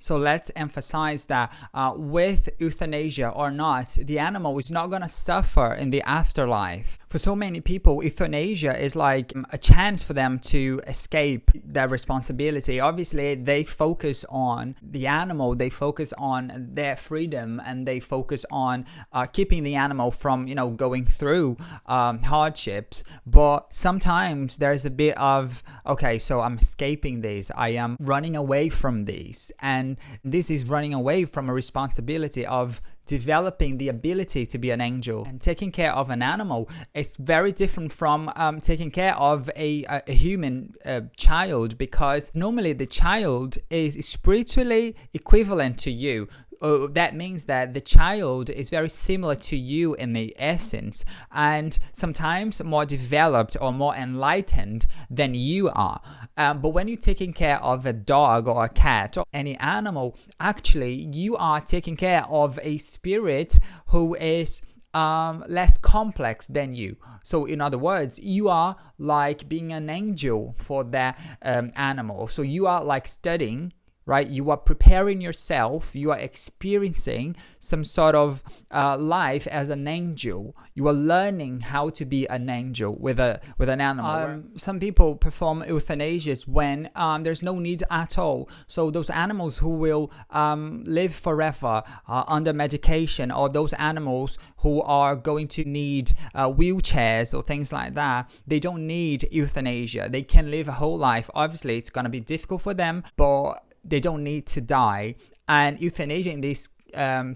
So let's emphasize that with euthanasia or not, the animal is not going to suffer in the afterlife. For so many people, euthanasia is like a chance for them to escape their responsibility. Obviously, they focus on the animal, they focus on their freedom, and they focus on keeping the animal from, going through hardships. But sometimes there's a bit of, okay, so I'm escaping this, I am running away from this, and this is running away from a responsibility of developing the ability to be an angel. And taking care of an animal is very different from taking care of a human child, because normally the child is spiritually equivalent to you. That means that the child is very similar to you in the essence, and sometimes more developed or more enlightened than you are. But when you're taking care of a dog or a cat or any animal, actually you are taking care of a spirit who is less complex than you. So in other words, you are like being an angel for that animal. So you are like studying, right? You are preparing yourself, you are experiencing some sort of life as an angel. You are learning how to be an angel with an animal. Some people perform euthanasia when there's no need at all. So those animals who will live forever under medication, or those animals who are going to need wheelchairs or things like that, they don't need euthanasia. They can live a whole life. Obviously, it's going to be difficult for them, but they don't need to die. And euthanasia in these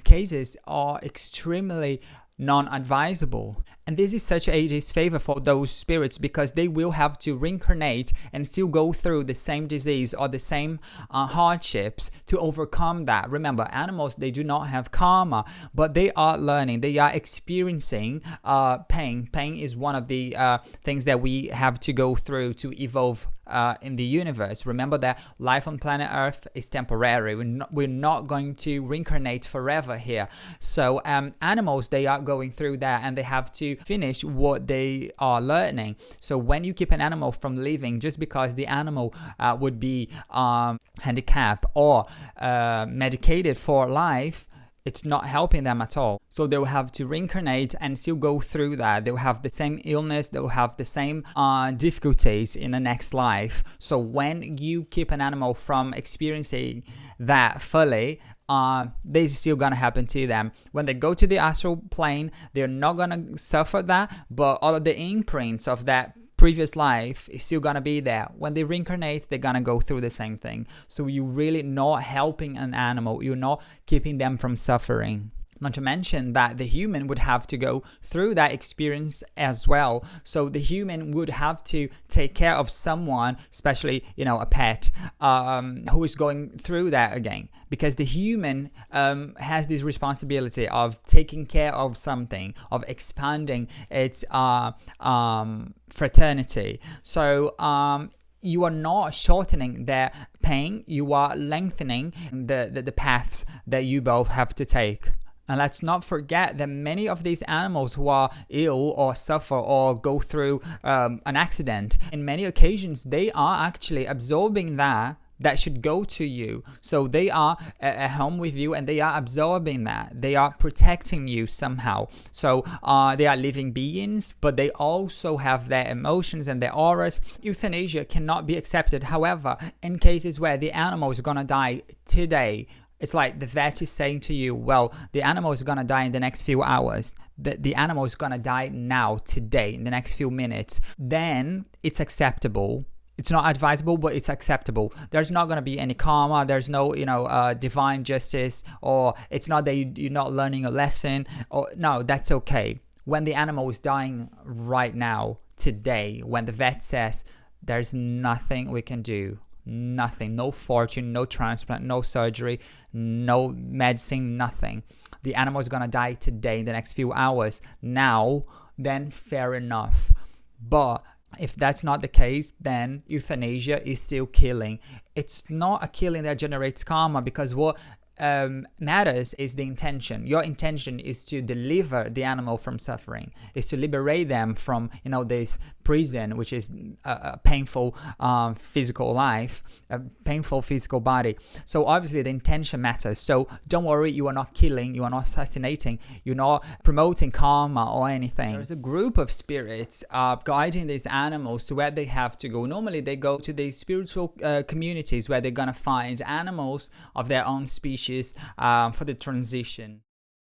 cases are extremely non-advisable. And this is such a disfavor for those spirits, because they will have to reincarnate and still go through the same disease or the same hardships to overcome that. Remember, animals, they do not have karma, but they are learning, they are experiencing pain. Pain is one of the things that we have to go through to evolve in the universe. Remember that life on planet Earth is temporary. We're not going to reincarnate forever here. So animals, they are going through that, and they have to finish what they are learning. So when you keep an animal from living just because the animal would be handicapped or medicated for life, it's not helping them at all. So they will have to reincarnate and still go through that. They will have the same illness, they will have the same difficulties in the next life. So when you keep an animal from experiencing that fully, this is still gonna happen to them. When they go to the astral plane, they're not gonna suffer that, but all of the imprints of that previous life is still gonna be there. When they reincarnate, they're gonna go through the same thing. So you're really not helping an animal, you're not keeping them from suffering. Not to mention that the human would have to go through that experience as well. So the human would have to take care of someone, especially, a pet, who is going through that again. Because the human has this responsibility of taking care of something, of expanding its fraternity. So you are not shortening their pain, you are lengthening the paths that you both have to take. And let's not forget that many of these animals who are ill or suffer or go through an accident, in many occasions, they are actually absorbing that should go to you. So they are at home with you, and they are absorbing that. They are protecting you somehow. So they are living beings, but they also have their emotions and their auras. Euthanasia cannot be accepted. However, in cases where the animal is gonna die today, it's like the vet is saying to you, well, the animal is going to die in the next few hours. The animal is going to die now, today, in the next few minutes. Then it's acceptable. It's not advisable, but it's acceptable. There's not going to be any karma. There's no, divine justice, or it's not that you're not learning a lesson. Or no, that's okay. When the animal is dying right now, today, when the vet says there's nothing we can do, nothing, no fortune, no transplant, no surgery, no medicine, nothing. The animal is gonna die today, in the next few hours. Now, then fair enough. But if that's not the case, then euthanasia is still killing. It's not a killing that generates karma, because what matters is the intention. Your intention is to deliver the animal from suffering, is to liberate them from, this prison, which is a painful physical life, a painful physical body. So obviously the intention matters. So don't worry, you are not killing, you are not assassinating, you're not promoting karma or anything. There's a group of spirits guiding these animals to where they have to go. Normally they go to these spiritual communities where they're gonna find animals of their own species for the transition.